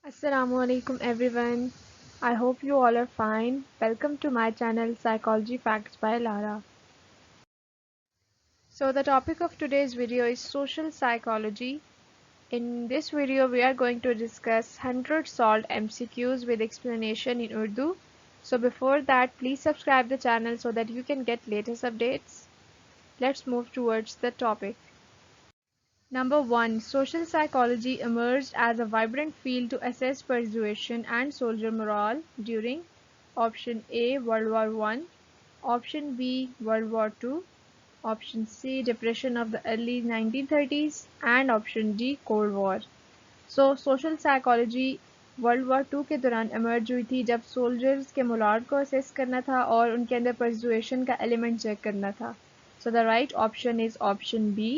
Assalamualaikum everyone. I hope you all are fine. Welcome to my channel Psychology Facts by Lara. So the topic of today's video is social psychology. In this video we are going to discuss 100 solved MCQs with explanation in Urdu. So before that please subscribe the channel so that you can get latest updates. Let's move towards the topic. Number 1. Social psychology emerged as a vibrant field to assess persuasion and soldier morale during option A. World War I, option B. World War II, option C. Depression of the early 1930s and option D. Cold War. So social psychology world war two के दौरान emerge हुई थी जब soldiers के morale को assess करना था और उनके अंदर persuasion का एलिमेंट चेक करना था. So the right option is option B.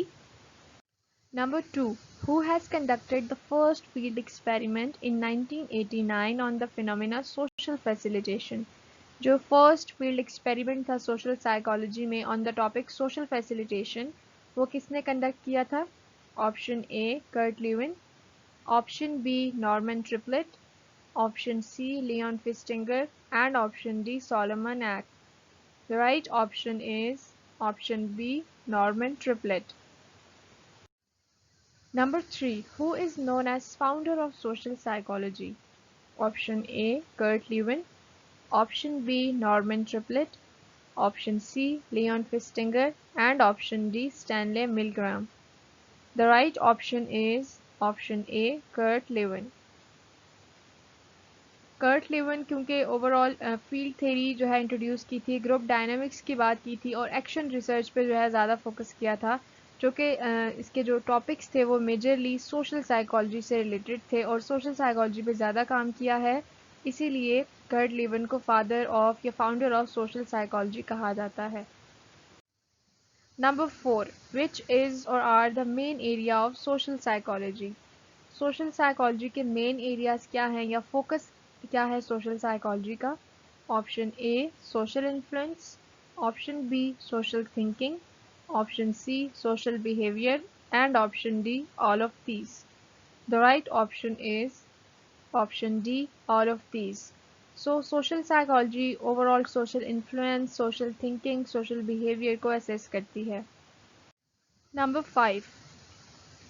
Number 2. Who has conducted the first field experiment in 1989 on the phenomena social facilitation? जो फर्स्ट फील्ड एक्सपेरिमेंट था सोशल साइकोलॉजी में on the topic social facilitation वो किसने conduct किया था? Option A Kurt Lewin, option B Norman Triplett, option C Leon Festinger and option D Solomon एक्ट. The right option is option B Norman Triplett. Number 3. Who is known as founder of social psychology? Option A. Kurt Lewin, option B. Norman Triplett, option C. Leon Festinger and option D. Stanley Milgram. The right option is option A. Kurt Lewin. Kurt Lewin क्योंकि overall field theory जो है introduce की थी, group dynamics की बात की थी और एक्शन रिसर्च पे जो है ज़्यादा फोकस किया था, जो कि इसके जो टॉपिक्स थे वो मेजरली सोशल साइकोलॉजी से रिलेटेड थे और सोशल साइकोलॉजी पे ज़्यादा काम किया है, इसीलिए कर्ट लेवन को फादर ऑफ या फाउंडर ऑफ सोशल साइकोलॉजी कहा जाता है. नंबर 4. विच इज़ और are the main area of social psychology? Social psychology के मेन एरियाज क्या हैं या फोकस क्या है सोशल साइकोलॉजी का? Option A social influence, option B social thinking, option C social behaviour and option D all of these. The right option is option D all of these. So social psychology overall social influence, social thinking, social behaviour को assess करती है. Number 5.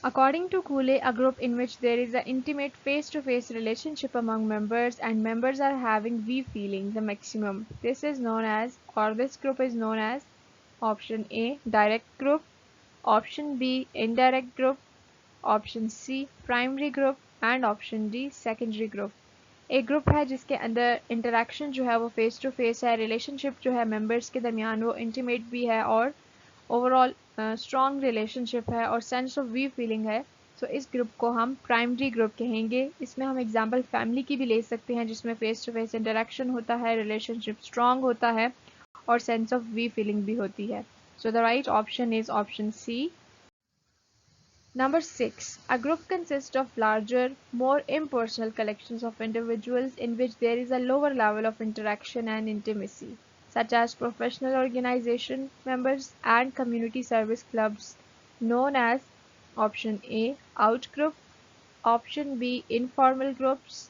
According to Cooley, a group in which there is an intimate face-to-face relationship among members and members are having we feeling the maximum. This is known as, or this group is known as, option A direct group, option B indirect group, option C primary group and option D secondary group. एक group है जिसके अंदर interaction जो है वो face to face है, relationship जो है मेंबर्स के दरमियान वो इंटीमेट भी है और ओवरऑल स्ट्रॉन्ग रिलेशनशिप है और सेंस ऑफ वी फीलिंग है. तो इस ग्रुप को हम प्राइमरी ग्रुप कहेंगे. इसमें हम एग्जांपल फैमिली की भी ले सकते हैं जिसमें फेस टू फेस इंटरेक्शन होता है, रिलेशनशिप स्ट्रॉन्ग होता है और सेंस ऑफ वी फीलिंग भी होती है. So the right option is option C. Number 6. A group consists of larger, more impersonal collections of individuals in which there is a lower level of interaction and intimacy, such as professional organization members and community service clubs, known as option A outgroup, option B informal groups,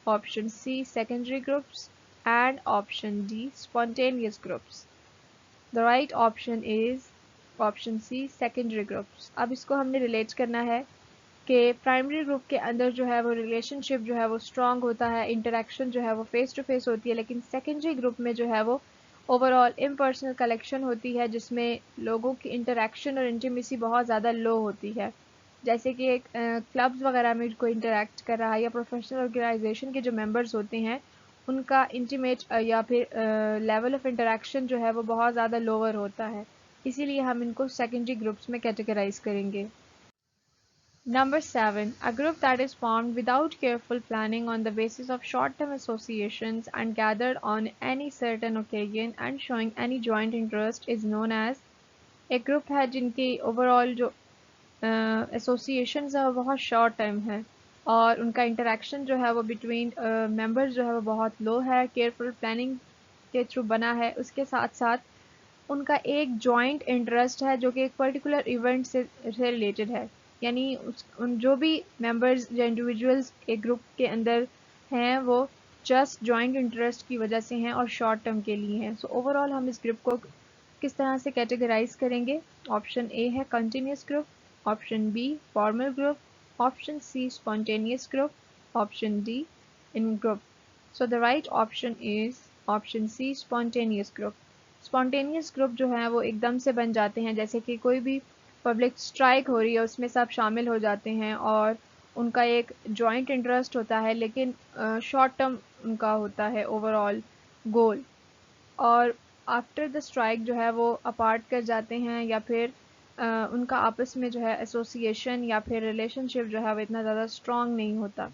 option C secondary groups and option D spontaneous groups. The right option is option C secondary groups. अब इसको हमने relate करना है कि primary group के अंदर जो है वो रिलेशनशिप जो है वो स्ट्रॉन्ग होता है, इंटरेक्शन जो है वो फेस टू फेस होती है, लेकिन सेकेंडरी ग्रुप में जो है वो ओवरऑल इम्पर्सनल कलेक्शन होती है जिसमें लोगों की इंटरेक्शन और इंटीमेसी बहुत ज़्यादा लो होती है. जैसे कि एक क्लब्स वगैरह में कोई इंटरेक्ट कर रहा है या प्रोफेशनल ऑर्गेनाइजेशन के जो मेंबर्स होते हैं उनका इंटीमेट या फिर लेवल ऑफ इंटरेक्शन जो है वो बहुत ज़्यादा लोअर होता है, इसीलिए हम इनको सेकेंडरी ग्रुप्स में कैटेगराइज करेंगे. Number 7. A group that is formed without careful planning on the basis of short-term associations and gathered on any certain occasion and showing any joint interest is known as. एक group है जिनकी overall जो associations है वो बहुत short term है और उनका इंटरेक्शन जो है वो बिटवीन मेंबर्स जो है वो बहुत लो है, केयरफुल प्लानिंग के थ्रू बना है, उसके साथ साथ उनका एक जॉइंट इंटरेस्ट है जो कि एक पर्टिकुलर इवेंट से रिलेटेड है. यानी जो भी मेंबर्स या इंडिविजुअल्स एक ग्रुप के अंदर हैं वो जस्ट जॉइंट इंटरेस्ट की वजह से हैं और शॉर्ट टर्म के लिए हैं। सो ओवरऑल हम इस ग्रुप को किस तरह से कैटेगराइज करेंगे? ऑप्शन ए है continuous group, option B formal group, option C spontaneous group, option D in group. So the right option is option C spontaneous group. Spontaneous group जो है वो एकदम से बन जाते हैं, जैसे कि कोई भी पब्लिक स्ट्राइक हो रही है उसमें सब शामिल हो जाते हैं और उनका एक जॉइंट इंटरेस्ट होता है, लेकिन शॉर्ट टर्म उनका होता है ओवरऑल गोल, और आफ्टर द स्ट्राइक जो है वो अपार्ट कर जाते हैं या फिर उनका आपस में जो है एसोसिएशन या फिर रिलेशनशिप जो है वो इतना ज़्यादा स्ट्रॉन्ग नहीं होता।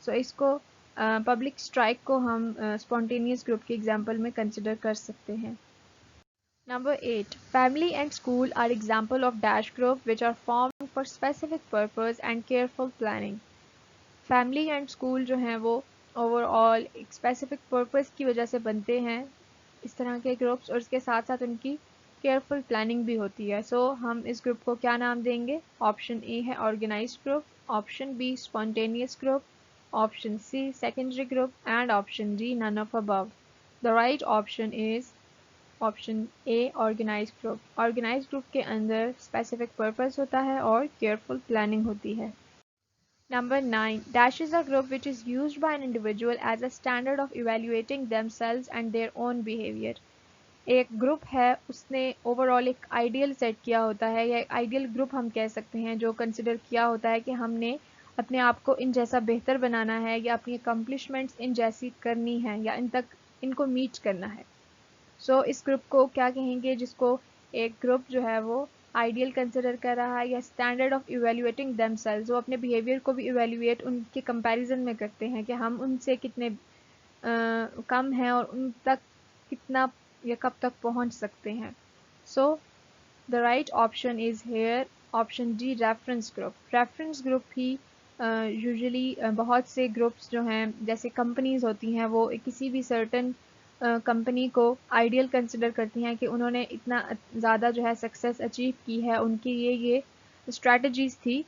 सो इसको पब्लिक स्ट्राइक को हम स्पॉन्टेनियस ग्रुप के एग्जाम्पल में कंसिडर कर सकते हैं। Number 8. Family and school are example of dash group which are formed for specific purpose and careful planning. Family and school जो हैं वो overall एक specific purpose की वजह से बनते हैं इस तरह के ग्रुप्स, और इसके साथ साथ उनकी केयरफुल प्लानिंग भी होती है। सो हम इस ग्रुप को क्या नाम देंगे? ऑप्शन ए है organised group, option B spontaneous group, option C secondary group and option D none of above. The right option is option A organised group. Organised group के अंदर स्पेसिफिक पर्पस होता है और केयरफुल प्लानिंग होती है। Number 9. Dash is a group which is used by an individual as a standard of evaluating themselves and their own behavior. एक group है उसने ओवरऑल एक आइडियल सेट किया होता है, या आइडियल ग्रुप हम कह सकते हैं, जो कंसिडर किया होता है कि हमने अपने आप को इन जैसा बेहतर बनाना है या अपनी अकम्पलिशमेंट्स इन जैसी करनी है या इन तक इनको मीट करना है। सो इस ग्रुप को क्या कहेंगे? जिसको एक ग्रुप जो है वो आइडियल कंसिडर कर रहा है या स्टैंडर्ड ऑफ इवेल्युएटिंग देमसेल्व्स, वो अपने बिहेवियर को भी इवेल्युएट उनके कंपैरिजन में करते हैं कि हम उनसे कितने कम हैं और उन तक कितना या कब तक पहुंच सकते हैं। So the right option is here option D reference group. Reference group he usually बहुत से ग्रुप्स जो हैं जैसे कंपनीज होती हैं वो किसी भी सर्टन कंपनी को आइडियल कंसिडर करती हैं कि उन्होंने इतना ज़्यादा जो है सक्सेस अचीव की है, उनकी ये स्ट्रैटेजीज थी।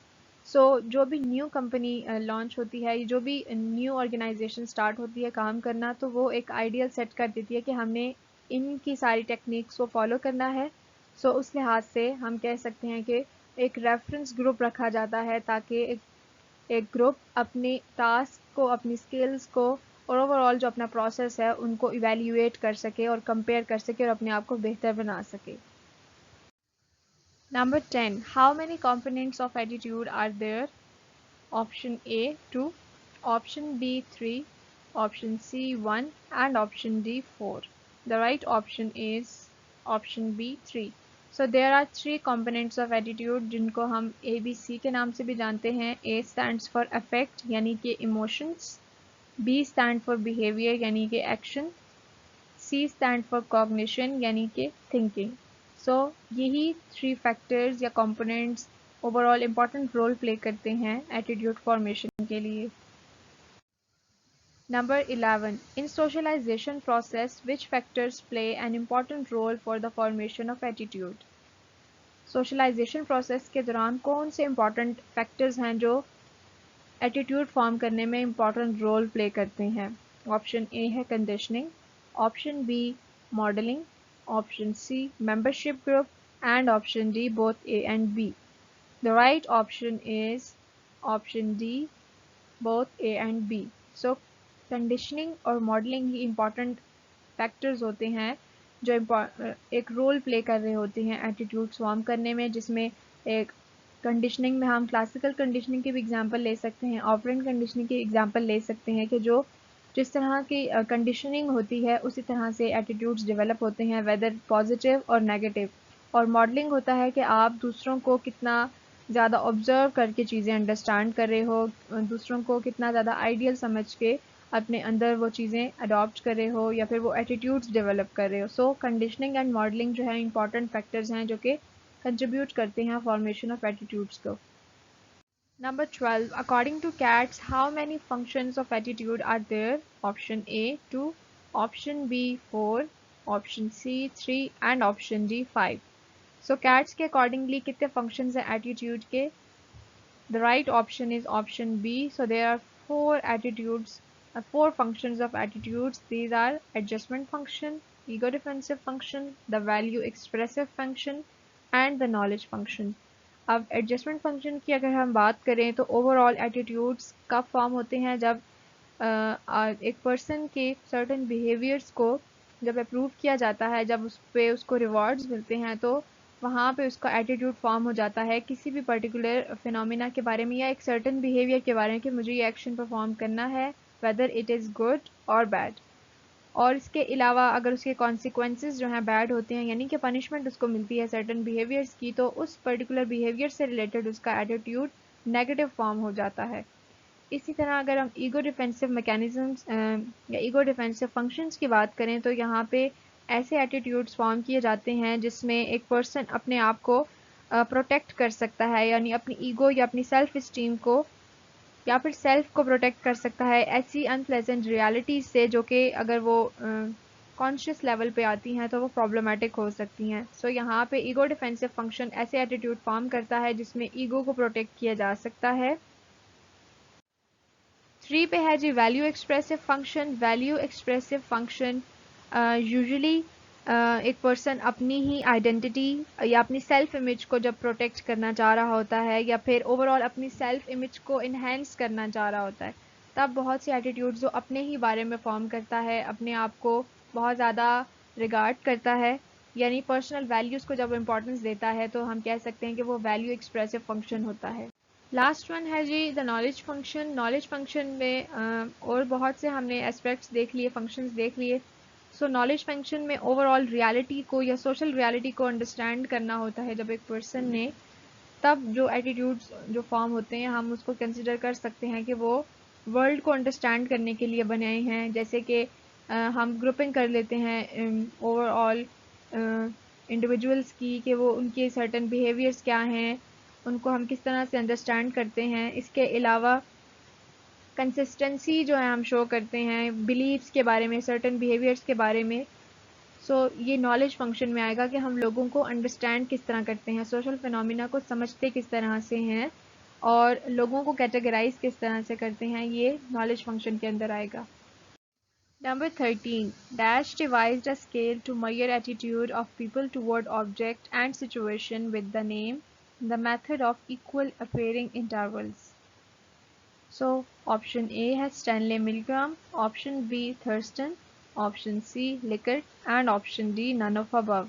सो जो भी न्यू कंपनी लॉन्च होती है, जो भी न्यू ऑर्गेनाइजेशन स्टार्ट होती है काम करना, तो वो एक आइडियल सेट कर देती है कि हमने इनकी सारी टेक्निक्स को फॉलो करना है। सो उस लिहाज से हम कह सकते हैं कि एक रेफरेंस ग्रुप रखा जाता है ताकि एक ग्रुप अपने टास्क को, अपनी स्किल्स को और ओवरऑल जो अपना प्रोसेस है उनको इवेल्युएट कर सके और कंपेयर कर सके और अपने आप को बेहतर बना सके। Number 10. How many components of attitude are there? Option A 2, option B 3, option C 1 and option D 4. The right option is option B 3. So there are three components of attitude जिनको हम ABC के नाम से भी जानते हैं। A stands for affect यानी कि emotions, B stand for behavior यानी कि action, C stand for cognition यानी कि thinking. So यही थ्री फैक्टर्स या components overall important role play करते हैं एटीट्यूड फॉर्मेशन के लिए। Number 11. In socialization process, which factors play an important role for the formation of attitude? Socialisation process के दौरान कौन से इम्पॉर्टेंट फैक्टर्स हैं जो एटीट्यूड फॉर्म करने में इम्पॉर्टेंट रोल प्ले करते हैं? ऑप्शन ए है conditioning, option B modelling, option C membership group and option D both A and B. The right option is option D, both A and B. So conditioning और modeling ही important factors होते हैं जो एक role play कर रहे होते हैं attitudes form करने में, जिसमें एक कंडीशनिंग में हम क्लासिकल कंडीशनिंग की भी एग्जांपल ले सकते हैं, ऑपरेंट कंडीशनिंग की एग्जांपल ले सकते हैं कि जो जिस तरह की कंडीशनिंग होती है उसी तरह से एटीट्यूड्स डेवलप होते हैं, वेदर पॉजिटिव और नेगेटिव। और मॉडलिंग होता है कि आप दूसरों को कितना ज़्यादा ऑब्जर्व करके चीज़ें अंडरस्टैंड कर रहे हो, दूसरों को कितना ज़्यादा आइडियल समझ के अपने अंदर वो चीज़ें अडॉप्ट कर रहे हो या फिर वो एटीट्यूड्स डेवलप कर रहे हो। सो कंडीशनिंग एंड मॉडलिंग जो है इंपॉर्टेंट फैक्टर्स हैं जो कि कंट्रीब्यूट करते हैं फॉर्मेशन ऑफ एटीट्यूड्स को। Number 12. According to CATS, how many functions of attitude are there? Option A 2, option B 4, option C 3 and option D 5. So CATS के accordingly कितने फंक्शंस हैं एटीट्यूड के? The right option is option B. So there are four attitudes, four functions of attitudes. These are adjustment function, ego defensive function, the value expressive function and the knowledge function. अब adjustment function की अगर हम बात करें तो overall attitudes कब form होते हैं, जब एक पर्सन के सर्टेन बिहेवियर्स को जब अप्रूव किया जाता है, जब उस पे उसको रिवॉर्ड्स मिलते हैं, तो वहाँ पे उसका एटीट्यूड फॉर्म हो जाता है किसी भी पर्टिकुलर फिनोमिना के बारे में या एक सर्टेन बिहेवियर के बारे में कि मुझे ये एक्शन परफॉर्म करना है, वेदर इट इज़ गुड और बैड। और इसके अलावा अगर उसके कॉन्सिक्वेंसेस जो हैं बैड होते हैं, यानी कि पनिशमेंट उसको मिलती है सर्टेन बिहेवियर्स की, तो उस पर्टिकुलर बिहेवियर से रिलेटेड उसका एटीट्यूड नेगेटिव फॉर्म हो जाता है। इसी तरह अगर हम ईगो डिफेंसिव मैकेनिज्म्स या ईगो डिफेंसिव फंक्शंस की बात करें तो यहाँ पे ऐसे एटीट्यूड्स फॉर्म किए जाते हैं जिसमें एक पर्सन अपने आप को प्रोटेक्ट कर सकता है, यानी अपनी ईगो या अपनी सेल्फ इस्टीम को या फिर सेल्फ को प्रोटेक्ट कर सकता है ऐसी अनप्लेजेंट रियलिटीज़ से जो कि अगर वो कॉन्शियस लेवल पे आती हैं तो वो प्रॉब्लमेटिक हो सकती हैं। सो यहाँ पे ईगो डिफेंसिव फंक्शन ऐसे एटीट्यूड फॉर्म करता है जिसमें ईगो को प्रोटेक्ट किया जा सकता है। 3 पे है जी value expressive function. Value expressive function usually एक पर्सन अपनी ही आइडेंटिटी या अपनी सेल्फ इमेज को जब प्रोटेक्ट करना चाह रहा होता है या फिर ओवरऑल अपनी सेल्फ इमेज को इन्हेंस करना चाह रहा होता है, तब बहुत सी एटीट्यूड्स जो अपने ही बारे में फॉर्म करता है, अपने आप को बहुत ज़्यादा रिगार्ड करता है, यानी पर्सनल वैल्यूज़ को जब इम्पोर्टेंस देता है, तो हम कह सकते हैं कि वो वैल्यू एक्सप्रेसिव फंक्शन होता है। लास्ट वन है जी the knowledge function. Knowledge function में और बहुत से हमने एस्पेक्ट्स देख लिए, फंक्शंस देख लिए। सो नॉलेज फंक्शन में ओवरऑल रियलिटी को या सोशल रियलिटी को अंडरस्टैंड करना होता है जब एक पर्सन ने, तब जो एटीट्यूड्स जो फॉर्म होते हैं हम उसको कंसिडर कर सकते हैं कि वो वर्ल्ड को अंडरस्टैंड करने के लिए बनाए हैं। जैसे कि हम ग्रुपिंग कर लेते हैं ओवरऑल इंडिविजुअल्स की कि वो उनके सर्टेन बिहेवियर्स क्या हैं, उनको हम किस तरह से अंडरस्टैंड करते हैं। इसके अलावा कंसिस्टेंसी जो है हम शो करते हैं बिलीव्स के बारे में, सर्टेन बिहेवियर्स के बारे में। सो ये नॉलेज फंक्शन में आएगा कि हम लोगों को अंडरस्टैंड किस तरह करते हैं, सोशल फिनोमिना को समझते किस तरह से हैं और लोगों को कैटेगराइज किस तरह से करते हैं, ये नॉलेज फंक्शन के अंदर आएगा। Number 13. Dash devised a scale to measure attitude of people toward object and situation with the name, the method of equal appearing intervals. So option A has Stanley Milgram, option B Thurston, option C Likert and option D none of above.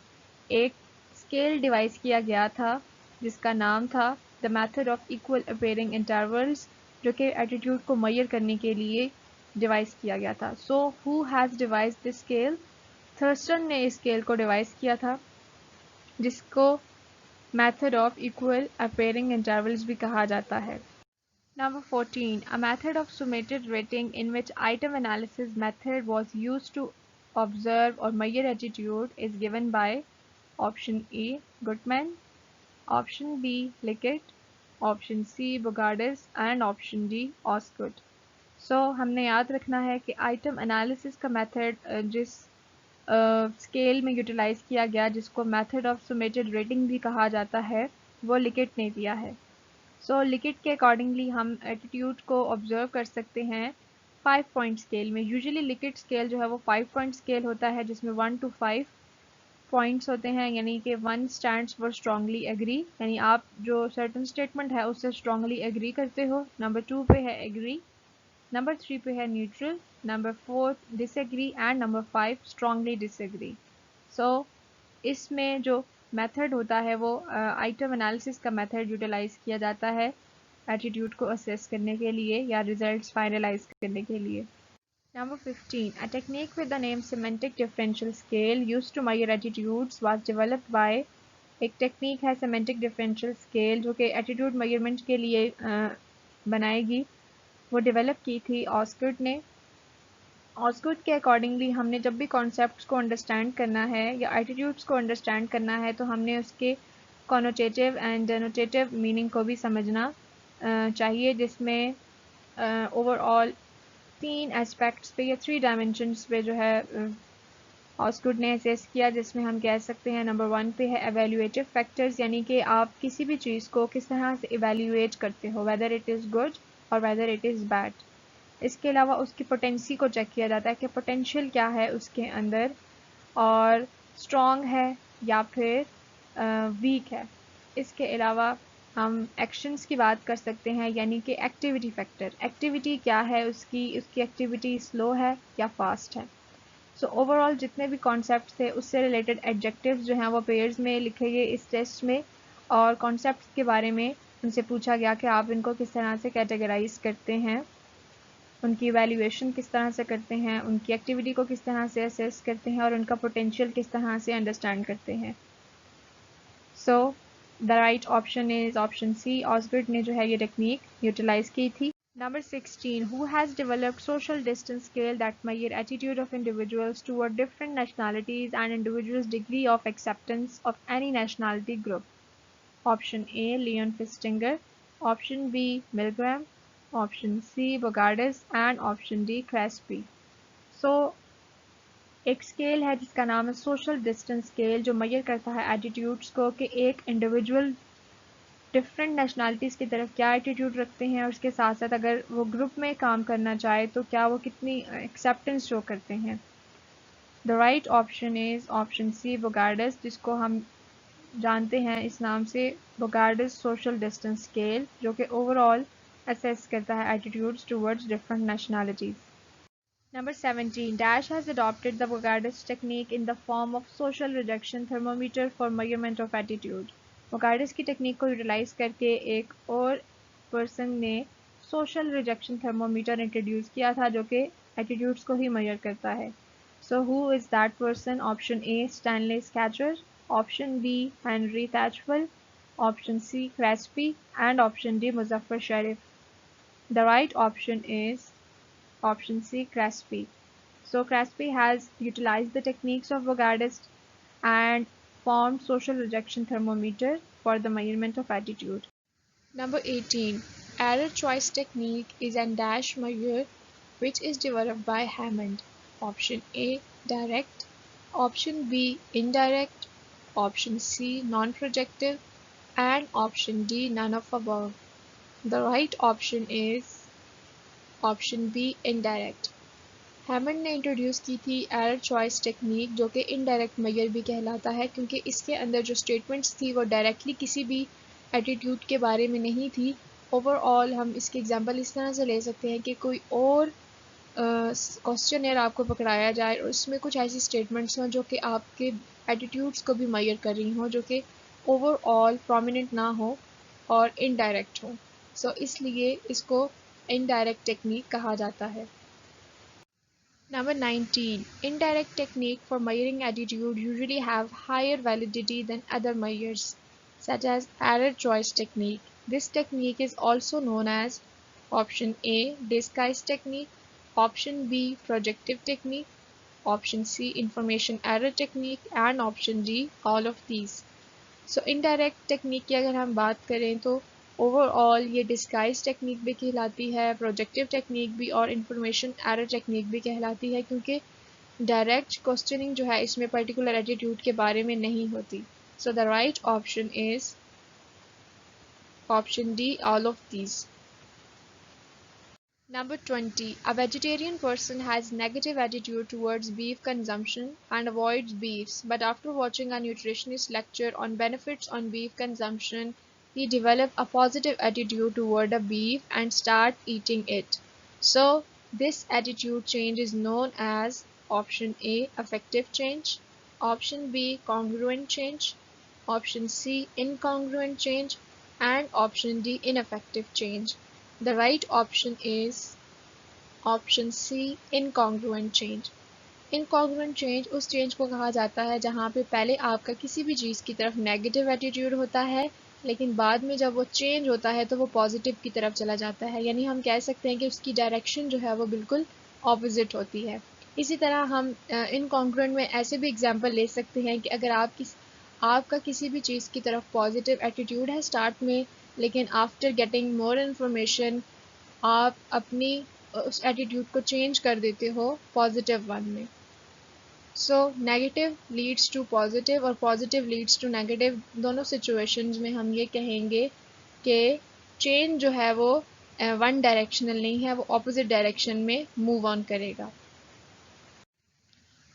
एक scale device किया गया था जिसका नाम था the method of equal appearing intervals, जो कि attitude को मेजर करने के लिए डिवाइस किया गया था। So who has device this scale? Thurston ने इस स्केल को डिवाइस किया था जिसको method of equal appearing intervals भी कहा जाता है। Number 14. A method of summated rating in which item analysis method was used to observe or measure attitude is given by option A Goodman, option B Likert, option C Bogardes and option D Osgood. So हमने याद रखना है कि item analysis का method जिस scale में utilise किया गया, जिसको मेथड ऑफ सुमेटेड रेटिंग भी कहा जाता है, वो लिकेट ने दिया है। सो लिकेट के अकॉर्डिंगली हम एटीट्यूड को ऑब्जर्व कर सकते हैं 5 पॉइंट स्केल में। यूजुअली लिकेट स्केल जो है वो 5 पॉइंट स्केल होता है जिसमें 1 to 5 पॉइंट्स होते हैं, यानी कि 1 स्टैंड्स फॉर स्ट्रांगली एग्री, यानी आप जो सर्टन स्टेटमेंट है उससे स्ट्रांगली एग्री करते हो। नंबर 2 पे है एग्री, नंबर 3 पे है neutral, number 4 disagree and number 5 strongly disagree. So इसमें जो मेथड होता है वो आइटम एनालिसिस का मेथड यूटिलाइज किया जाता है एटीट्यूड को असेस करने के लिए या रिजल्ट्स फाइनलाइज करने के लिए। Number 15. A technique with the name semantic differential scale used to measure attitudes was developed by, एक टेक्निक है semantic differential scale जो कि एटीट्यूड मेजरमेंट के लिए बनाएगी, वो डेवलप की थी ऑस्गुड ने। ऑस्गुड के अकॉर्डिंगली हमने जब भी कॉन्सेप्ट्स को अंडरस्टैंड करना है या एटीट्यूड्स को अंडरस्टैंड करना है तो हमने उसके कॉनोटेटिव एंड डेनोटेटिव मीनिंग को भी समझना चाहिए, जिसमें ओवरऑल 3 एस्पेक्ट्स पे या 3 डायमेंशंस पे जो है ऑस्गुड ने असेस किया, जिसमें हम कह सकते हैं नंबर 1 पे है एवेल्यूएटिव फैक्टर्स, यानी कि आप किसी भी चीज़ को किस तरह से एवेल्यूएट करते हो, वेदर इट इज़ गुड और वेदर इट इज़ बैड। इसके अलावा उसकी पोटेंसी को चेक किया जाता है कि पोटेंशियल क्या है उसके अंदर और स्ट्रॉन्ग है या फिर वीक है। इसके अलावा हम एक्शंस की बात कर सकते हैं, यानी कि एक्टिविटी फैक्टर, एक्टिविटी क्या है उसकी एक्टिविटी स्लो है या फास्ट है। सो ओवरऑल जितने भी कॉन्सेप्ट थे उससे रिलेटेड एडजेक्टिव्स जो हैं वो पेयर्स में लिखे गए इस टेस्ट में, और कॉन्सेप्ट्स के बारे में उनसे पूछा गया कि आप इनको किस तरह से कैटेगराइज करते हैं, उनकी वैल्यूएशन किस तरह से करते हैं, उनकी एक्टिविटी को किस तरह से असेस करते हैं और उनका पोटेंशियल किस तरह से अंडरस्टैंड करते हैं। So the right option is option C, Osgood ने जो है ये टेक्निक यूटिलाइज की थी। Number 16. Who has developed social distance scale that measure attitude of individuals toward different nationalities and individuals' degree of acceptance of any nationality group? Option A. Leon Festinger. Option B. Milgram. Option C. Bogardus. And Option D. Crespi. So, एक scale है जिसका नाम है social distance scale, जो major करता है attitudes को कि एक इंडिविजुअल डिफरेंट नेशनलिटीज़ की तरफ क्या एटीट्यूड रखते हैं और उसके साथ साथ अगर वो ग्रुप में काम करना चाहे तो क्या वो कितनी एक्सेप्टेंस शो करते हैं। The right option is option C, Bogardus, जिसको हम जानते हैं इस नाम से बोगार्डस सोशल डिस्टेंस स्केल, जो कि ओवरऑल असेस करता है attitudes towards different nationalities. Number 17. Dash has adopted the Bogardus technique in the form of social rejection thermometer for measurement of attitude. Bogardus की टेक्निक को यूटिलाइज करके एक और person ने सोशल रिजेक्शन थर्मोमीटर इंट्रोड्यूस किया था जो कि एटीट्यूड्स को ही मेजर करता है। So who is that person? Option A Stanley Schachter, option B Henry Thatchwell, option C Crespi and option D Muzafer Sherif. The right option is option C, Crespi. So Crespi has utilized the techniques of Bogardus and formed social rejection thermometer for the measurement of attitude. Number 18. Error choice technique is an dash measure which is developed by Hammond. Option A, direct. Option B, indirect. Option C, non-projective. And option D, none of above. The right option is option B, indirect. Hammond ने introduce की थी error choice technique, जो कि indirect major भी कहलाता है, क्योंकि इसके अंदर जो स्टेटमेंट्स थी वो डायरेक्टली किसी भी एटीट्यूड के बारे में नहीं थी। ओवरऑल हम इसकी एग्जांपल इस तरह से ले सकते हैं कि कोई और क्वेश्चन आपको पकड़ाया जाए और उसमें कुछ ऐसी स्टेटमेंट्स हों जो कि आपके एटीट्यूड्स को भी मेजर कर रही हों, जो कि ओवरऑल प्रोमिनेंट ना हो और इनडायरेक्ट हो। सो इसलिए इसको इनडायरेक्ट टेक्निक कहा जाता है। Number 19. Indirect technique for measuring attitude usually have higher validity than other measures, such as error choice technique. This technique is also known as option A, disguise technique, option B, projective technique, option C, information error technique, and option D, all of these. So indirect technique की अगर हम बात करें तो overall ये disguise technique भी कहलाती है, प्रोजेक्टिव टेक्निक भी और इंफॉर्मेशन एरर टेक्निक भी कहलाती है, क्योंकि डायरेक्ट क्वेश्चनिंग जो है इसमें पर्टिकुलर एटीट्यूड के बारे में नहीं होती। सो the right option is option D, all of these. Number 20. A vegetarian person has negative attitude towards beef consumption and avoids beefs, but after watching a nutritionist lecture on benefits on beef consumption, he develop a positive attitude toward a beef and start eating it. So this attitude change is known as option A, affective change, option B, congruent change, option C, incongruent change, and option D, ineffective change. The right option is option C, incongruent change. Incongruent change उस change को कहा जाता है जहाँ पे पहले आपका किसी भी चीज़ की तरफ नेगेटिव एटीट्यूड होता है, लेकिन बाद में जब वो चेंज होता है तो वो पॉजिटिव की तरफ चला जाता है, यानी हम कह सकते हैं कि उसकी डायरेक्शन जो है वो बिल्कुल ऑपोजिट होती है। इसी तरह हम इनकॉन्ग्रुएंट में ऐसे भी एग्जांपल ले सकते हैं कि अगर आपका किसी भी चीज़ की तरफ पॉजिटिव एटीट्यूड है स्टार्ट में, लेकिन आफ्टर गेटिंग मोर इन्फॉर्मेशन आप अपनी उस एटीट्यूड को चेंज कर देते हो पॉजिटिव वन में। So negative leads to positive और पॉजिटिव लीड्स टू नेगेटिव, दोनों सिचुएशंस में हम ये कहेंगे कि चेंज जो है वो वन डायरेक्शनल नहीं है, वो ऑपोजिट डायरेक्शन में मूव ऑन करेगा।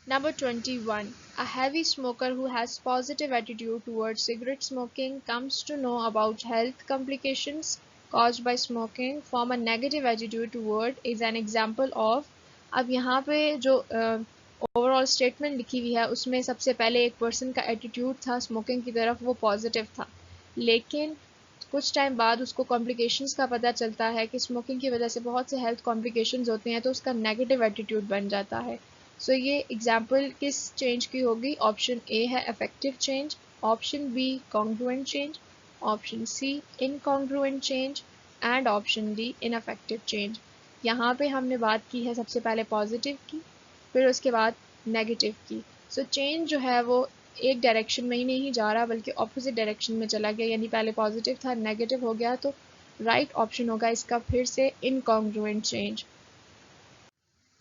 Number 21. A heavy smoker who has positive attitude towards cigarette smoking comes to know about health complications caused by smoking from a negative attitude toward is an example of। अब यहाँ पे जो overall statement लिखी हुई है उसमें सबसे पहले एक पर्सन का एटीट्यूड था स्मोकिंग की तरफ, वो पॉजिटिव था, लेकिन कुछ टाइम बाद उसको कॉम्प्लिकेशंस का पता चलता है कि स्मोकिंग की वजह से बहुत से हेल्थ कॉम्प्लिकेशंस होते हैं, तो उसका नेगेटिव एटीट्यूड बन जाता है। सो ये एग्जाम्पल किस चेंज की होगी? ऑप्शन ए है effective change, option B congruent change, option C incongruent change and option D ineffective change. यहाँ पे हमने बात की है सबसे पहले पॉजिटिव की, फिर उसके बाद नेगेटिव की। सो चेंज जो है वो एक डायरेक्शन में ही नहीं जा रहा बल्कि ऑपोजिट डायरेक्शन में चला गया, यानी पहले पॉजिटिव था नेगेटिव हो गया, तो राइट ऑप्शन होगा इसका फिर से incongruent change.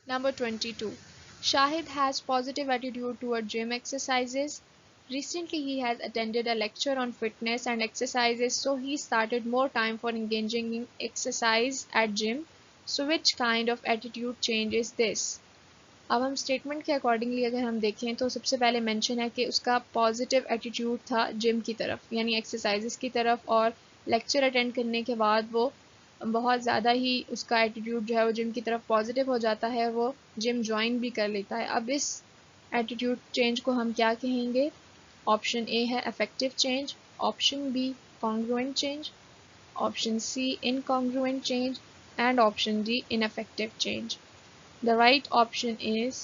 Number 22. Shahid has positive attitude toward gym exercises. Recently he has attended a lecture on fitness and exercises, so he started more time for engaging in exercise at gym. So which kind of attitude change is this? अब हम statement के accordingly अगर हम देखें तो सबसे पहले mention है कि उसका पॉजिटिव एटीट्यूड था जिम की तरफ यानी एक्सरसाइजेस की तरफ, और लेक्चर अटेंड करने के बाद वो बहुत ज़्यादा ही उसका एटीट्यूड जो है वो जिम की तरफ पॉजिटिव हो जाता है, वो जिम ज्वाइन भी कर लेता है। अब इस एटीट्यूड चेंज को हम क्या कहेंगे? ऑप्शन ए है effective change, option B congruent change, option C incongruent change and option D ineffective change. The right option is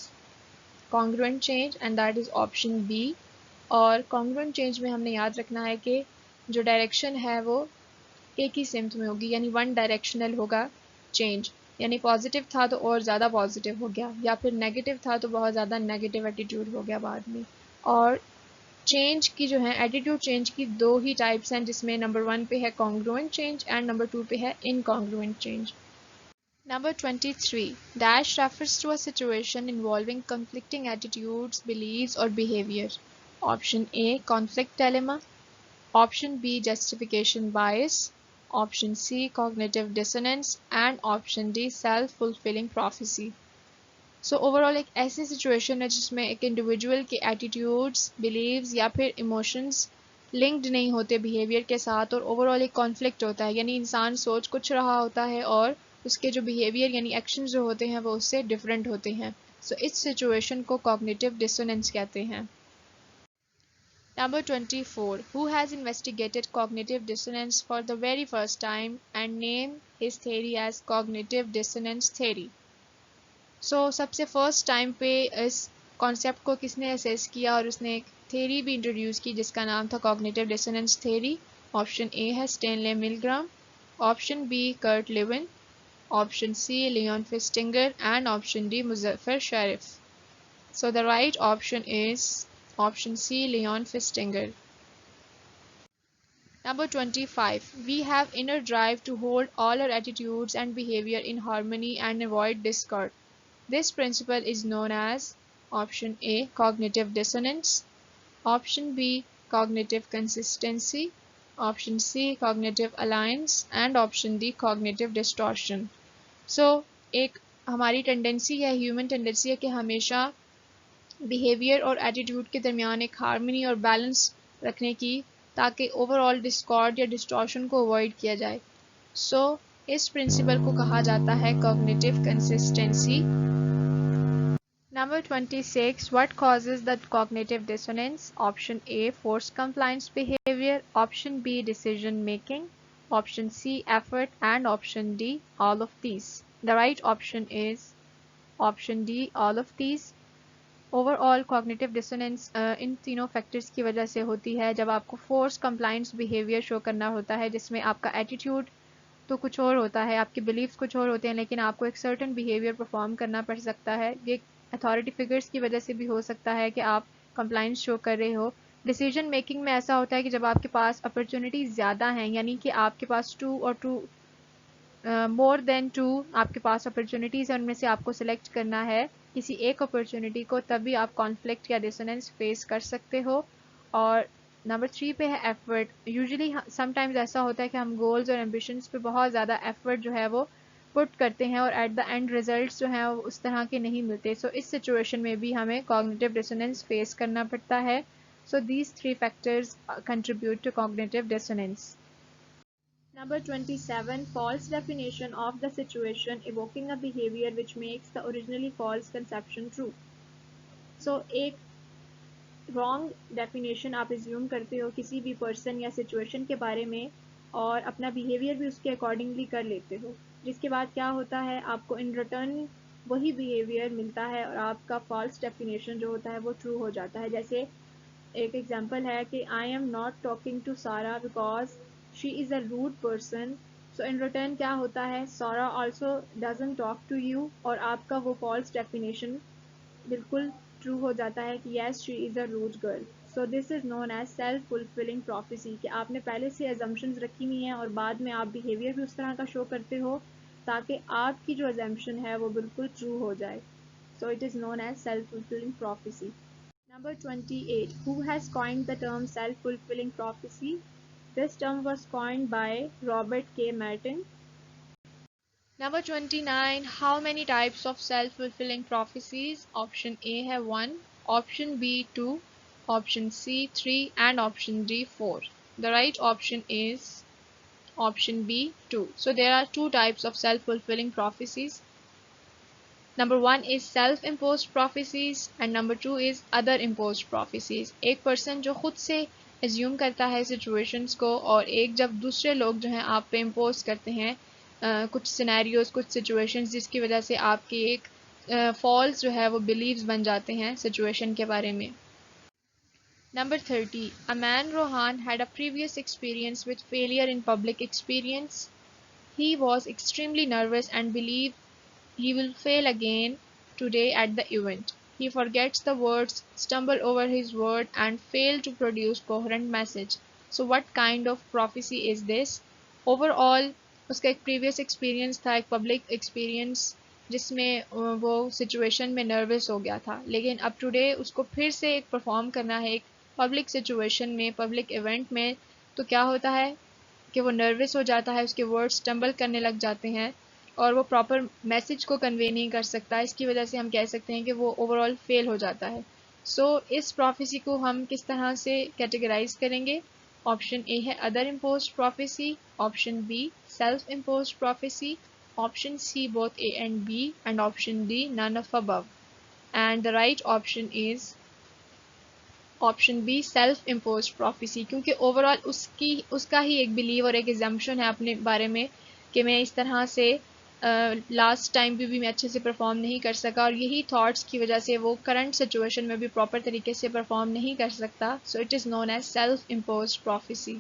congruent change and that is option B। और congruent change में हमने याद रखना है कि जो डायरेक्शन है वो एक ही सिमत में होगी, यानी वन डायरेक्शनल होगा चेंज, यानी पॉजिटिव था तो और ज़्यादा पॉजिटिव हो गया, या फिर नेगेटिव था तो बहुत ज़्यादा नेगेटिव एटीट्यूड हो गया बाद में। और चेंज की जो है एटीट्यूड चेंज की दो ही टाइप्स हैं, जिसमें नंबर 1 पे है कॉन्ग्रुएंट चेंज एंड नंबर 2 पे है incongruent change. Number 23. Dash refers to a situation involving conflicting attitudes, beliefs, or behavior. Option A. Conflict dilemma. Option B. Justification bias. Option C. Cognitive dissonance. And Option D. Self-fulfilling prophecy. So overall एक ऐसी situation है जिसमें एक individual के attitudes, beliefs या फिर emotions linked नहीं होते बिहेवियर के साथ, और ओवरऑल एक कॉन्फ्लिक्ट होता है, यानी इंसान सोच कुछ रहा होता है और उसके जो बिहेवियर यानी एक्शन जो होते हैं वो उससे डिफरेंट होते हैं। सो इस सिचुएशन को कॉग्निटिव डिसोनेंस कहते हैं। Number 24. Who has investigated cognitive dissonance for the very first time and named his theory as cognitive dissonance theory? सबसे फर्स्ट टाइम पे इस कॉन्सेप्ट को किसने असेस किया और उसने एक थेरी भी इंट्रोड्यूस की जिसका नाम था cognitive dissonance theory? Option A है Stanley Milgram, option B Kurt Lewin, option C Leon Festinger and option D Muzaffar Sharif. So the right option is option C Leon Festinger. Number 25. We have inner drive to hold all our attitudes and behavior in harmony and avoid discord. This principle is known as option A cognitive dissonance, option B cognitive consistency, option C cognitive alliance and option D cognitive distortion. एक हमारी tendency है, human tendency है कि हमेशा behaviour और attitude के दरमियान एक हार्मनी और बैलेंस रखने की, ताकि ओवरऑल डिस्कॉर्ड या डिस्टॉर्शन को अवॉइड किया जाए। इस प्रिंसिपल को कहा जाता है cognitive consistency. Number 26. What causes the cognitive dissonance? Option A forced compliance behavior, option B decision making, option C effort and option D all of these. The right option is option D all of these. Overall cognitive dissonance इन तीनों factors की वजह से होती है। जब आपको force compliance behaviour show करना होता है जिसमें आपका एटीट्यूड तो कुछ और होता है, आपके बिलीफ्स कुछ और होते हैं, लेकिन आपको एक सर्टेन बिहेवियर परफॉर्म करना पड़ सकता है। ये अथॉरिटी फिगर्स की वजह से भी हो सकता है कि आप कंप्लाइंस शो कर रहे हो। डिसीजन मेकिंग में ऐसा होता है कि जब आपके पास अपॉर्चुनिटीज़ ज़्यादा हैं, यानी कि आपके पास 2 और 2 मोर देन 2 आपके पास अपॉर्चुनिटीज़ है, उनमें से आपको सिलेक्ट करना है किसी एक अपॉर्चुनिटी को, तभी आप कॉन्फ्लिक्ट या डिसोनेंस फेस कर सकते हो। और नंबर 3 पे है एफर्ट। यूजुअली समटाइम्स ऐसा होता है कि हम गोल्स और एम्बिशंस पे बहुत ज़्यादा एफर्ट जो है वो पुट करते हैं और एट द एंड रिजल्ट्स जो हैं वो उस तरह के नहीं मिलते। सो इस सिचुएशन में भी हमें कॉग्निटिव डिसोनेंस फेस करना पड़ता है। So these 3 factors contribute to cognitive dissonance. Number 27, false definition of the situation, evoking a behavior which makes the originally false conception true. So एक रॉन्ग डेफिनेशन आप एज्यूम करते हो किसी भी पर्सन या सिचुएशन के बारे में और अपना बिहेवियर भी उसके अकॉर्डिंगली कर लेते हो, जिसके बाद क्या होता है आपको इन रिटर्न वही बिहेवियर मिलता है और आपका फॉल्स डेफिनेशन जो होता है वो ट्रू हो जाता है। जैसे एक एग्जांपल है कि I am not talking to Sara because she is a rude person. So in return क्या होता है, Sara also doesn't talk to you और आपका वो फॉल्स डेफिनेशन बिल्कुल ट्रू हो जाता है कि yes she is a rude girl. So this is known as self fulfilling prophecy कि आपने पहले से एजम्पशंस रखी हुई हैं और बाद में आप बिहेवियर भी उस तरह का शो करते हो ताकि आपकी जो एजम्पशन है वो बिल्कुल ट्रू हो जाए। So it is known as self fulfilling prophecy. Number 28. Who has coined the term self-fulfilling prophecy? This term was coined by Robert K. Merton. Number 29. How many types of self-fulfilling prophecies? Option A है 1, option B 2, option C 3 and option D 4. The right option is option B 2. So there are two types of self-fulfilling prophecies. Number 1 is self-imposed prophecies and number 2 is other imposed prophecies. एक person जो खुद से assume करता है situations को और एक जब दूसरे लोग जो हैं आप पे impose करते हैं कुछ scenarios, कुछ situations जिसकी वजह से आपकी एक false जो है वो beliefs बन जाते हैं situation के बारे में। Number 30. Aman Rohan had a previous experience with failure in public experience. He was extremely nervous and believed he will fail again today at the event. He forgets the words, stumble over his word and fail to produce coherent message. So what kind of prophecy is this? Overall उसका एक previous experience था, एक public experience जिसमें वो situation में nervous हो गया था, लेकिन अब today उसको फिर से एक perform करना है एक public situation में, public event में। तो क्या होता है कि वो nervous हो जाता है, उसके words stumble करने लग जाते हैं और वो प्रॉपर मैसेज को कन्वे नहीं कर सकता। इसकी वजह से हम कह सकते हैं कि वो ओवरऑल फेल हो जाता है। सो इस प्रोफेसी को हम किस तरह से कैटेगराइज करेंगे? ऑप्शन ए है other imposed prophecy, option B self imposed prophecy, option C both A and B and option D none of above. And the right option is option B self imposed prophecy, क्योंकि overall उसका ही एक believe और एक assumption है अपने बारे में कि मैं इस तरह से लास्ट टाइम भी मैं अच्छे से परफॉर्म नहीं कर सका और यही थॉट्स की वजह से वो करंट सिचुएशन में भी प्रॉपर तरीके से परफॉर्म नहीं कर सकता। So it is known as self imposed prophecy.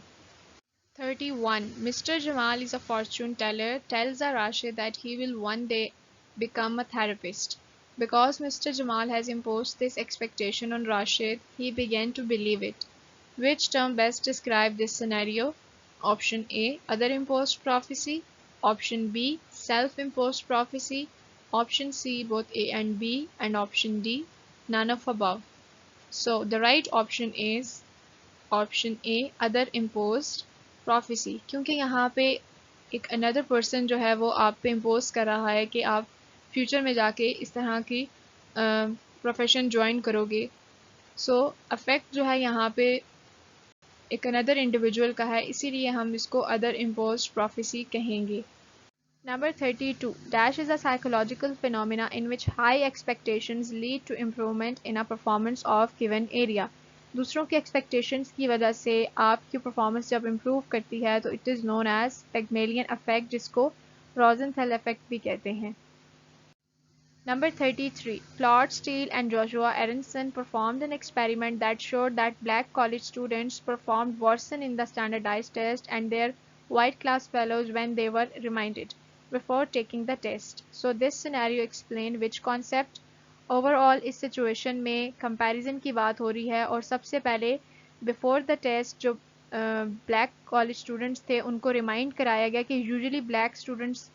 31. Mr. Jamal is a fortune teller, tells a Rashid that he will one day become a therapist. Because Mr. Jamal has imposed this expectation on Rashid, he began to believe it. Which term best describes this scenario? Option A, other imposed prophecy. Option B, self-imposed prophecy. Option C, both A and B. And option D, none of above. So the right option is option A, other imposed prophecy, क्योंकि यहाँ पे एक another person जो है वो आप पे impose कर रहा है कि आप फ्यूचर में जाके इस तरह की प्रोफेशन ज्वाइन करोगे। सो अफेक्ट जो है यहाँ पे एक अनदर इंडिविजुअल का है, इसीलिए हम इसको अदर इम्पोज्ड प्रोफेसी कहेंगे। Number 32. Dash is a psychological phenomena in which high expectations lead to improvement in a performance of given area. दूसरों की expectations की वजह से आपकी performance जब improve करती है तो it is known as Pygmalion effect, जिसको Rosenthal effect भी कहते हैं। Number 33. Claude Steele and Joshua Aronson performed an experiment that showed that black college students performed worse in the standardized test and their white class fellows when they were reminded before taking the test. So this scenario explained which concept? Overall इस situation में comparison की बात हो रही है और सबसे पहले before the test जो black college students थे उनको remind कराया गया कि usually black students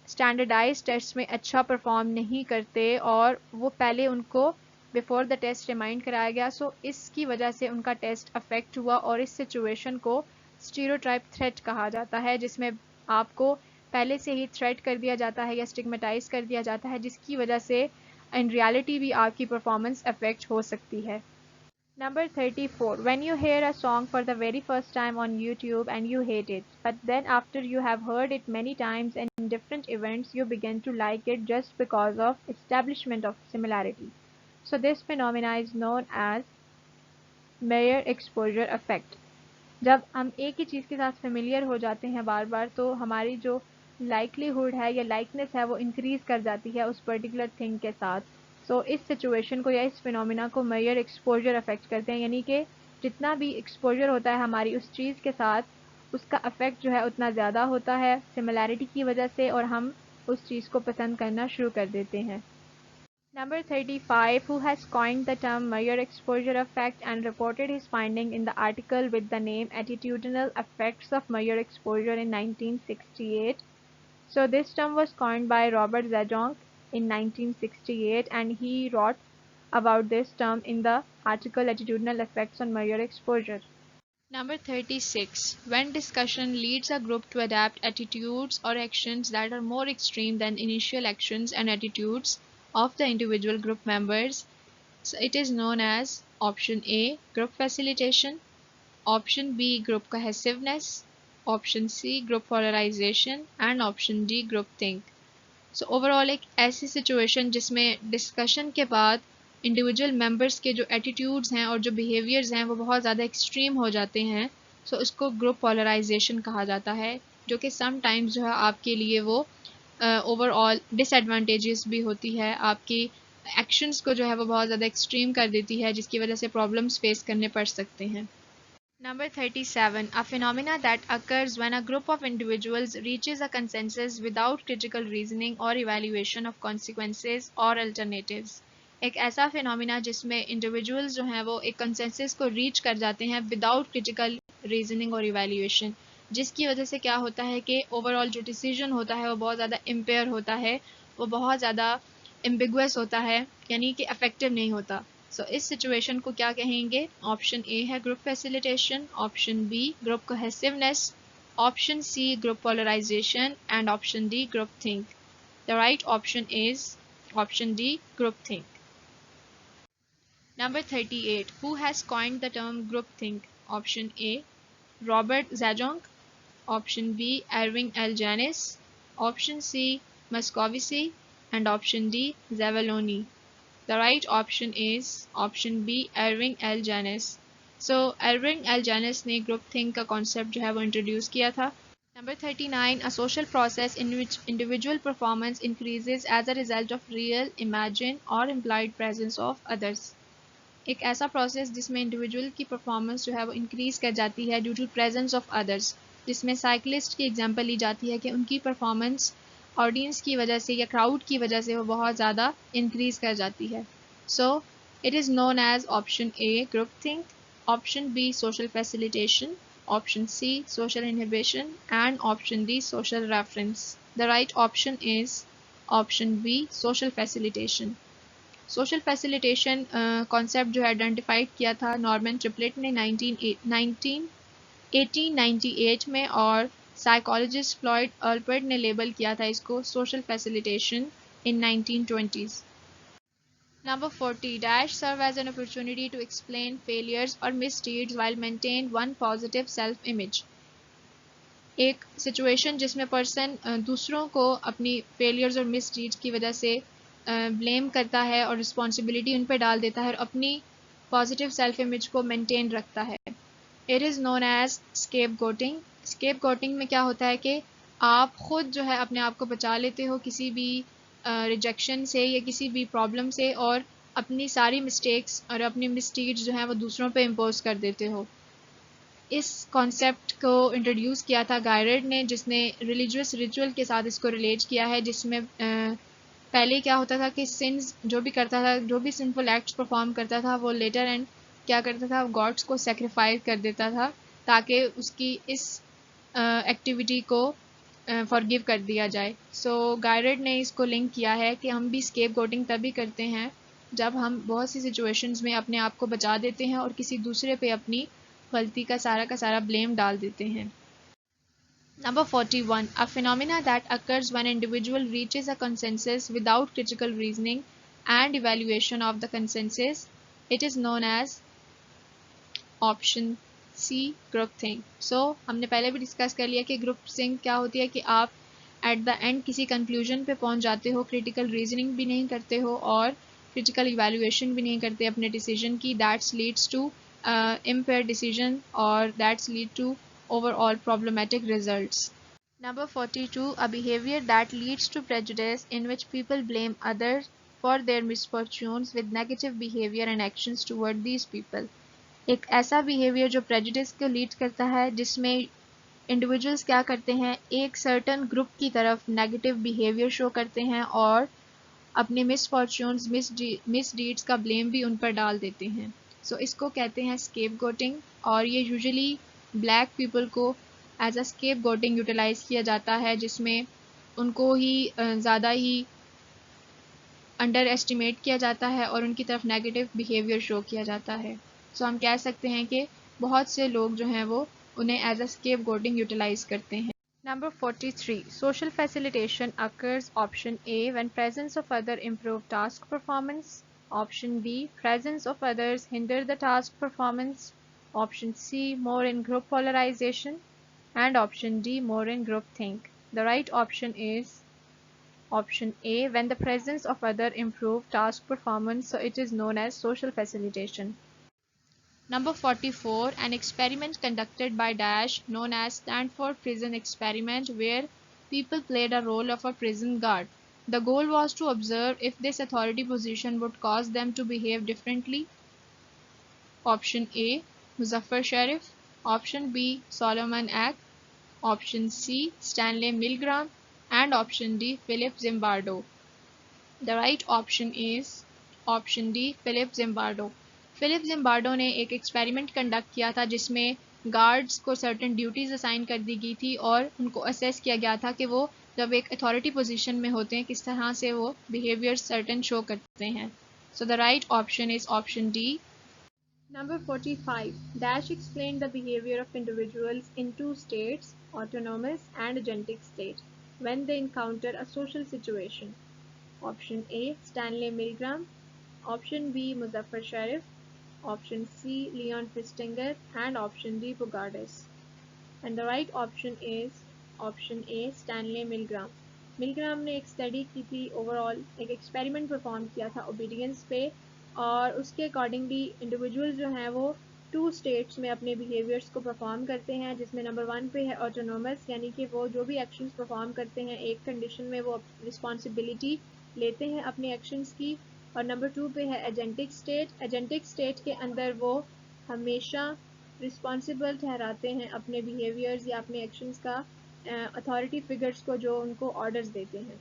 standardise test में अच्छा परफॉर्म नहीं करते और वो पहले उनको बिफोर द टेस्ट रिमाइंड कराया गया, सो इसकी वजह से उनका टेस्ट अफेक्ट हुआ और इस सिचुएशन को स्टीरियोटाइप थ्रेट कहा जाता है, जिसमें आपको पहले से ही थ्रेट कर दिया जाता है या स्टिग्मेटाइज कर दिया जाता है, जिसकी वजह से इन रियलिटी भी आपकी परफॉर्मेंस अफेक्ट हो सकती है। Number 34. When you hear a song for the very first time on YouTube and you hate it, but then after you have heard it many times and in different events, you begin to like it just because of establishment of similarity. So this phenomena is known as mere exposure effect. जब हम एक ही चीज़ के साथ familiar हो जाते हैं बार बार, तो हमारी जो लाइकलीहुड है या लाइकनेस है वो इंक्रीज़ कर जाती है उस पर्टिकुलर थिंग के साथ। सो इस सिचुएशन को या इस फिनोमिना को मेयर एक्सपोजर अफेक्ट करते हैं, यानी कि जितना भी एक्सपोजर होता है हमारी उस चीज़ के साथ उसका अफेक्ट जो है उतना ज़्यादा होता है सिमिलैरिटी की वजह से, और हम उस चीज़ को पसंद करना शुरू कर देते हैं। Number 35, who has coined the term mere exposure effect and reported his finding in the article with the name Attitudinal Effects of Mere Exposure in 1968. So this term was coined by Robert Zajonc in 1968, and he wrote about this term in the article Attitudinal Effects on Mere Exposure. Number 36. When discussion leads a group to adapt attitudes or actions that are more extreme than initial actions and attitudes of the individual group members, so it is known as option A, group facilitation, option B, group cohesiveness, option C, group polarization, and option D, groupthink. So overall एक ऐसी situation जिसमें discussion के बाद individual members के जो attitudes हैं और जो बिहेवियर्स हैं वो बहुत ज़्यादा एक्सट्रीम हो जाते हैं, सो उसको ग्रुप पोलराइजेशन कहा जाता है, जो कि समटाइम्स जो है आपके लिए वो ओवरऑल डिसएडवांटेजेस भी होती है, आपकी एक्शंस को जो है वो बहुत ज़्यादा एक्सट्रीम कर देती है, जिसकी वजह से प्रॉब्लम्स फेस करने पड़ सकते हैं। Number 37. A phenomena that occurs when a group of individuals reaches a consensus without critical reasoning or evaluation of consequences or alternatives. एक ऐसा फिनोमिना जिसमें इंडिविजुअल्स जो हैं वो एक कंसेंसस को रीच कर जाते हैं विदाउट क्रिटिकल रीजनिंग और इवैल्यूएशन, जिसकी वजह से क्या होता है कि ओवरऑल जो डिसीजन होता है वो बहुत ज़्यादा इम्पेयर होता है, वो बहुत ज़्यादा एम्बिगुअस होता है, यानी कि इफेक्टिव नहीं होता। सो इस सिचुएशन को क्या कहेंगे? ऑप्शन ए है group facilitation, option B group cohesiveness, option C group polarisation, and option D group think. The right option is option D group think. Number 38. Who has coined the term groupthink? Option A, Robert Zajonc. Option B, Irving L. Janis. Option C, Moscovici. And option D, Zavaloni. The right option is option B, Irving L. Janis. So Irving L. Janis ने groupthink का concept जो है वो introduce किया था। Number 39. A social process in which individual performance increases as a result of real, imagined or implied presence of others. एक ऐसा process जिसमें इंडिविजुअल की परफॉर्मेंस जो है वो इंक्रीज़ कर जाती है due to presence of others, जिसमें साइकिलिस्ट की एग्जांपल ली जाती है कि उनकी परफॉर्मेंस ऑडियंस की वजह से या क्राउड की वजह से वो बहुत ज़्यादा इंक्रीज़ कर जाती है। So it is known as option A group think, option B social facilitation, option C social inhibition, and option D social reference. The right option is option B social facilitation. Social facilitation concept जो है identified किया था Norman triplet ने 1898 में, और psychologist Floyd अल्पर्ट ने label किया था इसको social facilitation in 1920s। Number 40. Dash serve as an opportunity to explain failures or misdeeds while maintain one positive self-image. एक सिचुएशन जिसमें पर्सन दूसरों को अपनी फेलियर्स और मिसडीड्स की वजह से ब्लेम करता है और रिस्पॉन्सिबिलिटी उन पर डाल देता है और अपनी पॉजिटिव सेल्फ इमेज को मेंटेन रखता है। It is known as scapegoating. Scapegoating में क्या होता है कि आप ख़ुद जो है अपने आप को बचा लेते हो किसी भी रिजेक्शन से या किसी भी प्रॉब्लम से, और अपनी सारी मिस्टेक्स और अपनी मिसडीड्स जो हैं वो दूसरों पे इम्पोज कर देते हो। इस कॉन्सेप्ट को इंट्रोड्यूस किया था गायरेड ने, जिसने रिलीजियस रिचुअल के साथ इसको रिलेट किया है, जिसमें पहले क्या होता था कि सिंस जो भी करता था, जो भी सिंफुल एक्ट्स परफॉर्म करता था, वो लेटर एंड क्या करता था, गॉड्स को सेक्रीफाइस कर देता था ताकि उसकी इस एक्टिविटी को फॉरगिव कर दिया जाए। सो गायरेड ने इसको लिंक किया है कि हम भी स्केप गोटिंग तभी करते हैं जब हम बहुत सी सिचुएशंस में अपने आप को बचा देते हैं और किसी दूसरे पे अपनी गलती का सारा ब्लेम डाल देते हैं। Number 41. A phenomena that occurs when an individual reaches a consensus without critical reasoning and evaluation of the consensus. It is known as option C group think. So हमने पहले भी डिस्कस कर लिया कि ग्रुप थिंक क्या होती है कि आप एट द एंड किसी कंक्लूजन पे पहुंच जाते हो, क्रिटिकल रीजनिंग भी नहीं करते हो और क्रिटिकल इवैल्यूएशन भी नहीं करते अपने डिसीजन की। That's leads to impair decision और that's lead to overall problematic results. Number 42. A behavior that leads to prejudice in which people blame others for their misfortunes with negative behavior and actions toward these people. एक ऐसा behaviour जो prejudice को lead करता है जिसमें individuals क्या करते हैं, एक सर्टन ग्रुप की तरफ नेगेटिव बिहेवियर शो करते हैं और अपने मिसफॉर्च्यून्स मिसडीड्स का ब्लेम भी उन पर डाल देते हैं। सो इसको कहते हैं स्केप गोटिंग और ये यूजुअली ब्लैक पीपल को एज अ स्केप गोटिंग यूटिलाइज किया जाता है जिसमें उनको ही ज़्यादा ही अंडर एस्टिमेट किया जाता है और उनकी तरफ नेगेटिव बिहेवियर शो किया जाता है। सो हम कह सकते हैं कि बहुत से लोग जो हैं वो उन्हें एज अ स्केप गोटिंग यूटिलाइज करते हैं। Number 43. Social facilitation occurs option A when presence of other improve task performance, option B presence of others hinder the task performance, option C more in group polarization, and option D more in group think. The right option is option A when the presence of other improve task performance, so it is known as social facilitation. Number 44. An experiment conducted by Dash known as Stanford Prison Experiment where people played a role of a prison guard. The goal was to observe if this authority position would cause them to behave differently. Option A. Muzaffar Sharif. Option B. Solomon Eck. Option C. Stanley Milgram. And option D. Philip Zimbardo. The right option is option D. Philip Zimbardo. Philip Zimbardo ने एक experiment conduct किया था जिसमें guards को certain duties assign कर दी गई थी और उनको असेस किया गया था कि वो जब एक अथॉरिटी पोजीशन में होते हैं किस तरह से वो बिहेवियर सर्टेन शो करते हैं। So the right option is option D. Number 45. Dash explained the behavior of individuals in two states, autonomous and agentic state, when they encounter a social situation. Option A. Stanley Milgram. Option B. Muzaffar Sharif. Option C. Leon Festinger. And option D. Bogardes. And the right option is option A. Stanley Milgram. मिलग्राम ने एक study की थी, overall एक experiment perform किया था obedience पे और उसके अकॉर्डिंगली इंडिविजुअल जो हैं वो टू स्टेट्स में अपने बिहेवियर्स को परफॉर्म करते हैं, जिसमें नंबर 1 पे है ऑटोनोमस, यानी कि वो जो भी एक्शंस परफॉर्म करते हैं एक कंडीशन में वो रिस्पॉन्सिबिलिटी लेते हैं अपने एक्शंस की, और नंबर 2 पे है एजेंटिक स्टेट। एजेंटिक स्टेट के अंदर वो हमेशा रिस्पॉन्सिबल ठहराते हैं अपने बिहेवियर्स या अपने एक्शंस का अथॉरिटी फिगर्स को जो उनको ऑर्डर्स देते हैं।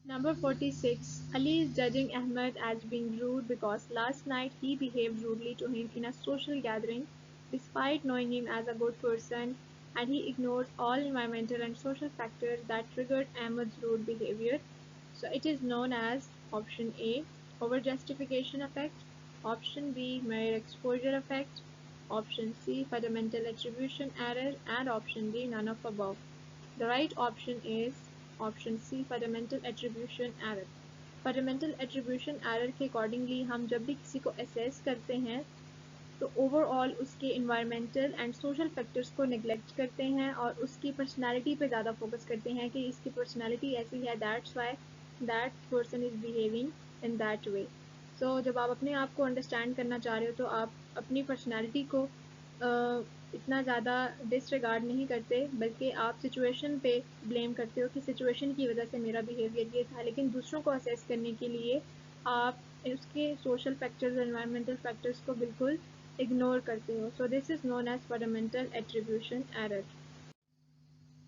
Number 46. Ali is judging Ahmed as being rude because last night he behaved rudely to him in a social gathering despite knowing him as a good person, and he ignores all environmental and social factors that triggered Ahmed's rude behavior. So it is known as option A. Over-justification effect, option B. Mere exposure effect, option C. Fundamental attribution error, and option D. None of above. The right option is option C. Fundamental attribution error. Fundamental attribution error के accordingly हम जब भी किसी को assess करते हैं तो overall उसके इन्वायरमेंटल एंड सोशल फैक्टर्स को निगलेक्ट करते हैं और उसकी पर्सनालिटी पे ज़्यादा फोकस करते हैं कि इसकी पर्सनालिटी ऐसी है, that's why that person is behaving in that way. So जब आप अपने आप को अंडरस्टैंड करना चाह रहे हो तो आप अपनी पर्सनालिटी को इतना ज़्यादा डिसरिगार्ड नहीं करते, बल्कि आप सिचुएशन पे ब्लेम करते हो कि सिचुएशन की वजह से मेरा बिहेवियर ये था, लेकिन दूसरों को असेस करने के लिए आप उसके सोशल फैक्टर्स और एनवायरमेंटल फैक्टर्स को बिल्कुल इग्नोर करते हो। So this is known as fundamental attribution error.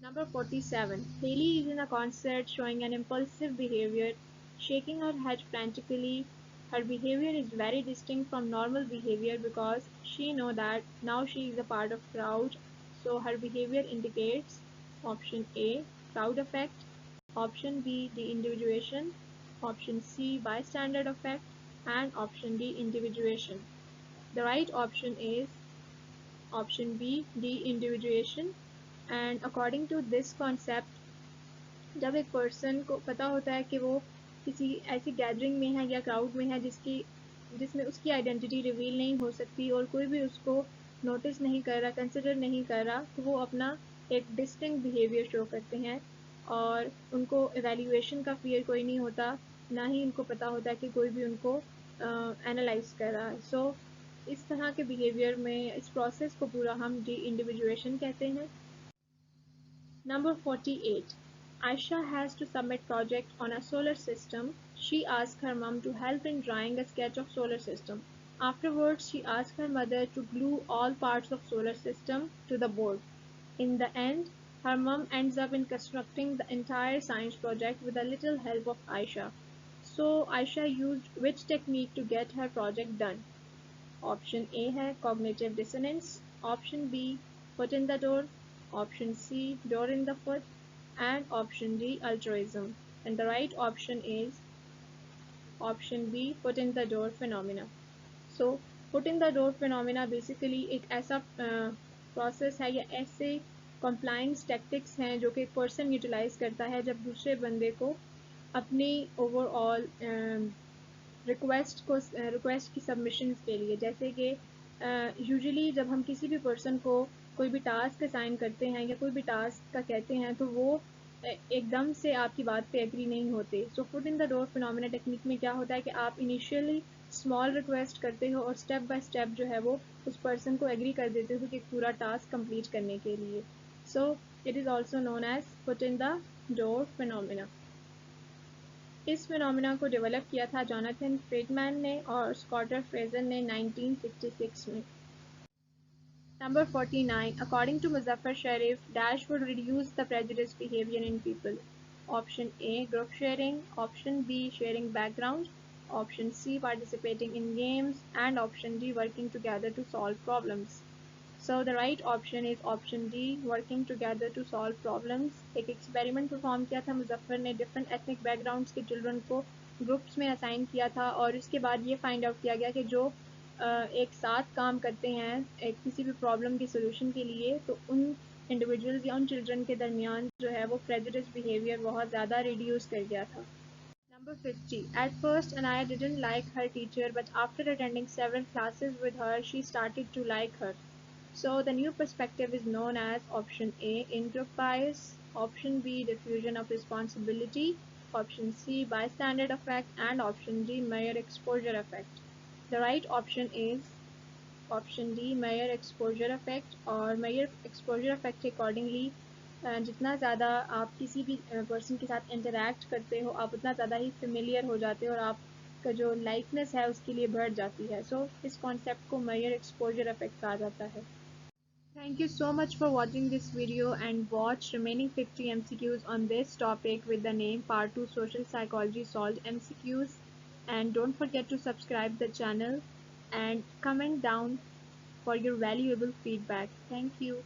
Number 47. Haley is in a concert showing an impulsive behavior, shaking her head frantically. Her behavior is very distinct from normal behavior because she knows that now she is a part of crowd, so her behavior indicates Option A, crowd effect. Option B, de-individuation. Option C, bystander effect. And option D, individuation. The right option is option B, de-individuation. And according to this concept, जब एक person को पता होता है कि वो किसी ऐसी गैदरिंग में है या क्राउड में है जिसमें उसकी आइडेंटिटी रिवील नहीं हो सकती और कोई भी उसको नोटिस नहीं कर रहा, कंसिडर नहीं कर रहा, तो वो अपना एक डिस्टिंक्ट बिहेवियर शो करते हैं और उनको एवेल्यूएशन का फियर कोई नहीं होता, ना ही उनको पता होता है कि कोई भी उनको एनालाइज कर रहा है। सो इस तरह के बिहेवियर में इस प्रोसेस को पूरा हम डी इंडिविजुएशन कहते हैं। Number 48. Aisha has to submit project on a solar system. She asks her mom to help in drawing a sketch of solar system. Afterwards, she asks her mother to glue all parts of solar system to the board. In the end, her mom ends up in constructing the entire science project with a little help of Aisha. So Aisha used which technique to get her project done? Option A है cognitive dissonance, option B foot in the door, option C door in the foot, and option D altruism. And the right option is option B foot in the door phenomena. So foot in the door phenomena basically एक ऐसा process है या ऐसे compliance tactics हैं जो कि एक person utilize करता है जब दूसरे बंदे को अपनी overall रिक्वेस्ट की सबमिशन के लिए, जैसे कि यूजुअली जब हम किसी भी पर्सन को कोई भी टास्क असाइन करते हैं या कोई भी टास्क का कहते हैं तो वो एकदम से आपकी बात पे एग्री नहीं होते। So foot in the door phenomena technique में क्या होता है कि आप इनिशियली स्मॉल रिक्वेस्ट करते हो और स्टेप बाय स्टेप जो है वो उस पर्सन को एग्री कर देते हो कि पूरा टास्क कंप्लीट करने के लिए। So it is also known as foot in the door phenomena. इस फिनोमेना को डेवलप किया था जोनाथन फ्रीडमैन ने और स्कॉटर फ्रेजर ने 1966 में। Number 49. According to Muzaffar Sharif, Dash would reduce the prejudiced behavior in people. Option A, group sharing. Option B, sharing background. Option C, participating in games. And option D, working together to solve problems. So the right option is option D, working together to solve problems. एक experiment perform किया था मुजफ्फर ने, different ethnic backgrounds के children को groups में assign किया था और उसके बाद ये फाइंड आउट किया गया कि जो एक साथ काम करते हैं एक किसी भी प्रॉब्लम के सोल्यूशन के लिए, तो उन इंडिविजुअल्स या उन चिल्ड्रन के दरमियान जो है वो प्रेजुडिस बिहेवियर बहुत ज़्यादा रिड्यूस कर गया था। Number 50. At first, Anaya didn't like her teacher, but after attending several classes with her, she started to like her. So the new perspective is known as option A, in-group bias, option B, diffusion of responsibility, option C, bystander effect, and option D, mere exposure effect. The right option is option D, mere exposure effect, और mere exposure effect accordingly जितना ज़्यादा आप किसी भी person के साथ interact करते हो आप उतना ज़्यादा ही फेमिलियर हो जाते हो और आपका जो लाइकनेस है उसके लिए बढ़ जाती है। सो इस कॉन्सेप्ट को मेयर एक्सपोजर इफेक्ट कहा जाता है। Thank you so much for watching this video and watch remaining 50 MCQs on this topic with the name Part 2 Social Psychology Solved MCQs, and don't forget to subscribe the channel and comment down for your valuable feedback. Thank you.